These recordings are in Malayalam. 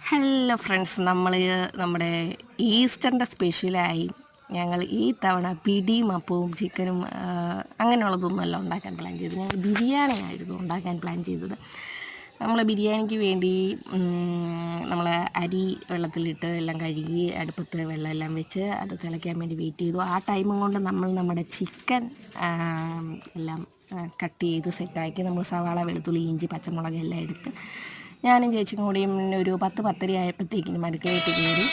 ഹലോ ഫ്രണ്ട്സ്, നമ്മുടെ ഈസ്റ്ററിൻ്റെ സ്പെഷ്യലായി ഞങ്ങൾ ഈ തവണ പിടിയും അപ്പവും ചിക്കനും അങ്ങനെയുള്ളതൊന്നുമല്ല ഉണ്ടാക്കാൻ പ്ലാൻ ചെയ്തത്. ഞങ്ങൾ ബിരിയാണി ആയിരുന്നു ഉണ്ടാക്കാൻ പ്ലാൻ ചെയ്തത്. നമ്മൾ ബിരിയാണിക്ക് വേണ്ടി നമ്മൾ അരി വെള്ളത്തിലിട്ട് എല്ലാം കഴുകി അടുപ്പത്ത് വെള്ളം എല്ലാം വെച്ച് അത് തിളയ്ക്കാൻ വേണ്ടി വെയിറ്റ് ചെയ്തു. ആ ടൈമും കൊണ്ട് നമ്മൾ നമ്മുടെ ചിക്കൻ എല്ലാം കട്ട് ചെയ്ത് സെറ്റാക്കി നമ്മൾ സവാള, വെളുത്തുള്ളി, ഇഞ്ചി, പച്ചമുളക് എല്ലാം എടുത്ത് ഞാനും ചേച്ചിയും കൂടിയും ഒരു 10-10:30 ആയപ്പോഴത്തേക്കിനും അടുക്കളയിട്ട് കയറി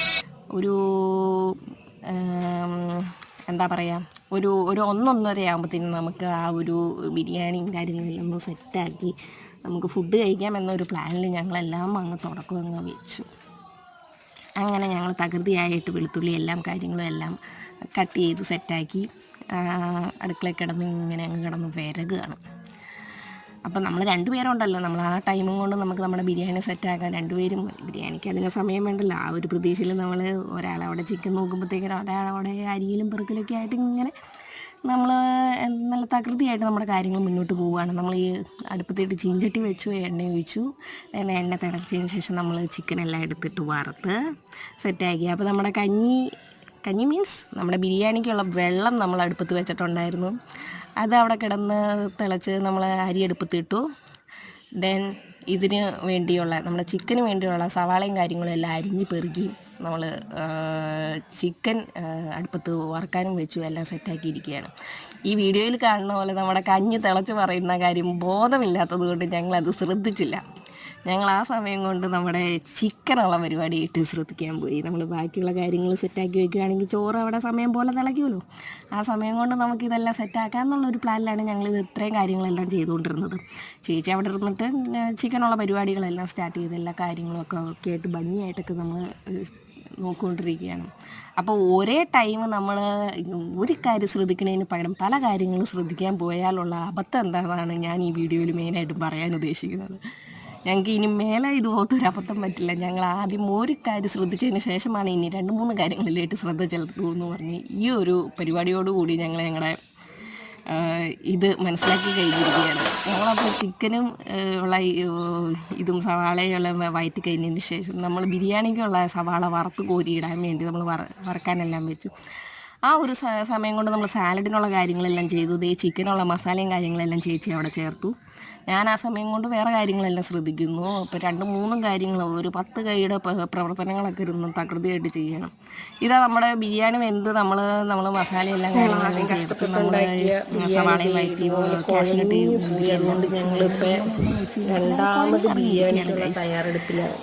എന്താ പറയുക, ഒരു 1-1:30 ആകുമ്പോഴത്തേനും നമുക്ക് ആ ഒരു ബിരിയാണിയും കാര്യങ്ങളെല്ലാം ഒന്ന് സെറ്റാക്കി നമുക്ക് ഫുഡ് കഴിക്കാമെന്നൊരു പ്ലാനിൽ ഞങ്ങളെല്ലാം അങ്ങ് തുടക്കം വെച്ചു. അങ്ങനെ ഞങ്ങൾ തകൃതിയായിട്ട് വെളുത്തുള്ളി എല്ലാം കാര്യങ്ങളും എല്ലാം കട്ട് ചെയ്ത് സെറ്റാക്കി അടുക്കളയിൽ കിടന്ന് വിരകുകയാണ്. അപ്പം നമ്മൾ 2 പേരുണ്ടല്ലോ, നമ്മൾ ആ ടൈമും കൊണ്ട് നമുക്ക് നമ്മുടെ ബിരിയാണി സെറ്റാക്കാൻ 2 പേരും ബിരിയാണിക്ക് അതിന് സമയം വേണ്ടല്ലോ. ആ ഒരു പ്രതീക്ഷയിൽ നമ്മൾ ഒരാളവിടെ ചിക്കൻ നോക്കുമ്പോഴത്തേക്കും ഒരാളവിടെ അരിയിലും പെറുക്കലൊക്കെ ആയിട്ട് ഇങ്ങനെ നമ്മൾ നല്ല തകൃതിയായിട്ട് നമ്മുടെ കാര്യങ്ങൾ മുന്നോട്ട് പോവുകയാണ്. നമ്മൾ ഈ അടുപ്പത്തിട്ട് ചീഞ്ചട്ടി വെച്ചു, എണ്ണ ഒഴിച്ചു. എണ്ണ തിളച്ചതിന് ശേഷം നമ്മൾ ചിക്കനെല്ലാം എടുത്തിട്ട് വറുത്ത് സെറ്റാക്കി. അപ്പോൾ നമ്മുടെ കഞ്ഞി മീൻസ് നമ്മുടെ ബിരിയാണിക്കുള്ള വെള്ളം നമ്മൾ അടുപ്പത്ത് വെച്ചിട്ടുണ്ടായിരുന്നു. അത് അവിടെ കിടന്ന് തിളച്ച് നമ്മൾ അരി അടുപ്പത്തിട്ടു. ദെൻ ഇതിന് വേണ്ടിയുള്ള നമ്മുടെ ചിക്കന് വേണ്ടിയുള്ള സവാളയും കാര്യങ്ങളും എല്ലാം അരിഞ്ഞ് പെറുക്കി നമ്മൾ ചിക്കൻ അടുപ്പത്ത് വറുക്കാനും വെച്ചു. എല്ലാം സെറ്റാക്കിയിരിക്കുകയാണ്. ഈ വീഡിയോയിൽ കാണുന്ന പോലെ നമ്മുടെ കഞ്ഞി തിളച്ച് പറയുന്ന കാര്യം ബോധമില്ലാത്തത് കൊണ്ട് ഞങ്ങളത് ശ്രദ്ധിച്ചില്ല. ഞങ്ങൾ ആ സമയം കൊണ്ട് നമ്മുടെ ചിക്കനുള്ള പരിപാടിയായിട്ട് ശ്രദ്ധിക്കാൻ പോയി. നമ്മൾ ബാക്കിയുള്ള കാര്യങ്ങൾ സെറ്റാക്കി വയ്ക്കുകയാണെങ്കിൽ ചോറ് അവിടെ സമയം പോലെ തിളയ്ക്കുമല്ലോ. ആ സമയം കൊണ്ട് നമുക്കിതെല്ലാം സെറ്റാക്കാമെന്നുള്ളൊരു പ്ലാനിലാണ് ഞങ്ങളിത് ഇത്രയും കാര്യങ്ങളെല്ലാം ചെയ്തുകൊണ്ടിരുന്നത്. ചേച്ചി അവിടെ ഇരുന്നിട്ട് ചിക്കനുള്ള പരിപാടികളെല്ലാം സ്റ്റാർട്ട് ചെയ്ത് എല്ലാ കാര്യങ്ങളൊക്കെ ആയിട്ട് ഭംഗിയായിട്ടൊക്കെ നമ്മൾ നോക്കിക്കൊണ്ടിരിക്കുകയാണ്. അപ്പോൾ ഒരേ ടൈം നമ്മൾ ഒരു കാര്യം ശ്രദ്ധിക്കുന്നതിന് പകരം പല കാര്യങ്ങളും ശ്രദ്ധിക്കാൻ പോയാലുള്ള അബദ്ധം എന്താണെന്നാണ് ഞാൻ ഈ വീഡിയോയിൽ മെയിനായിട്ടും പറയാൻ ഉദ്ദേശിക്കുന്നത്. ഞങ്ങൾക്ക് ഇനി മേലെ ഇതുപോലത്തൊരു അബദ്ധം പറ്റില്ല. ഞങ്ങൾ ആദ്യം ഒരു കാര്യം ശ്രദ്ധിച്ചതിന് ശേഷമാണ് ഇനി 2-3 കാര്യങ്ങളിലായിട്ട് ശ്രദ്ധ ചെലുത്തുള്ളൂ എന്ന് പറഞ്ഞ് ഈ ഒരു പരിപാടിയോടുകൂടി ഞങ്ങളുടെ ഇത് മനസ്സിലാക്കി കഴിഞ്ഞിരിക്കുകയാണ്. ഞങ്ങളപ്പോൾ ചിക്കനും ഉള്ള ഇതും സവാളയുള്ള വയറ്റി കഴിഞ്ഞതിന് ശേഷം നമ്മൾ ബിരിയാണിക്കുള്ള സവാള വറുത്ത് കോരിയിടാൻ വേണ്ടി നമ്മൾ വറക്കാനെല്ലാം വെച്ചു. ആ ഒരു സമയം കൊണ്ട് നമ്മൾ സാലഡിനുള്ള കാര്യങ്ങളെല്ലാം ചെയ്തു. ചിക്കനുള്ള മസാലയും കാര്യങ്ങളെല്ലാം ചേച്ചി അവിടെ ചേർത്തു. ഞാൻ ആ സമയം കൊണ്ട് വേറെ കാര്യങ്ങളെല്ലാം ശ്രദ്ധിക്കുന്നു. ഇപ്പോൾ 2-3 കാര്യങ്ങൾ ഒരു 10 കൈയുടെ പ്രവർത്തനങ്ങളൊക്കെ ഇരുന്ന് തകൃതിയായിട്ട് ചെയ്യണം. ഇതാ നമ്മുടെ ബിരിയാണി വെന്ത് നമ്മൾ മസാലയെല്ലാം കാര്യങ്ങളെല്ലാം ചേർത്ത് നമ്മൾ സവാളയും വഴറ്റി കാഷ്നട്ട് അതുകൊണ്ട് ഞങ്ങളിപ്പോൾ 2ാമത് ബിരിയാണിക്കുള്ള തയ്യാറെടുപ്പിലാണ്.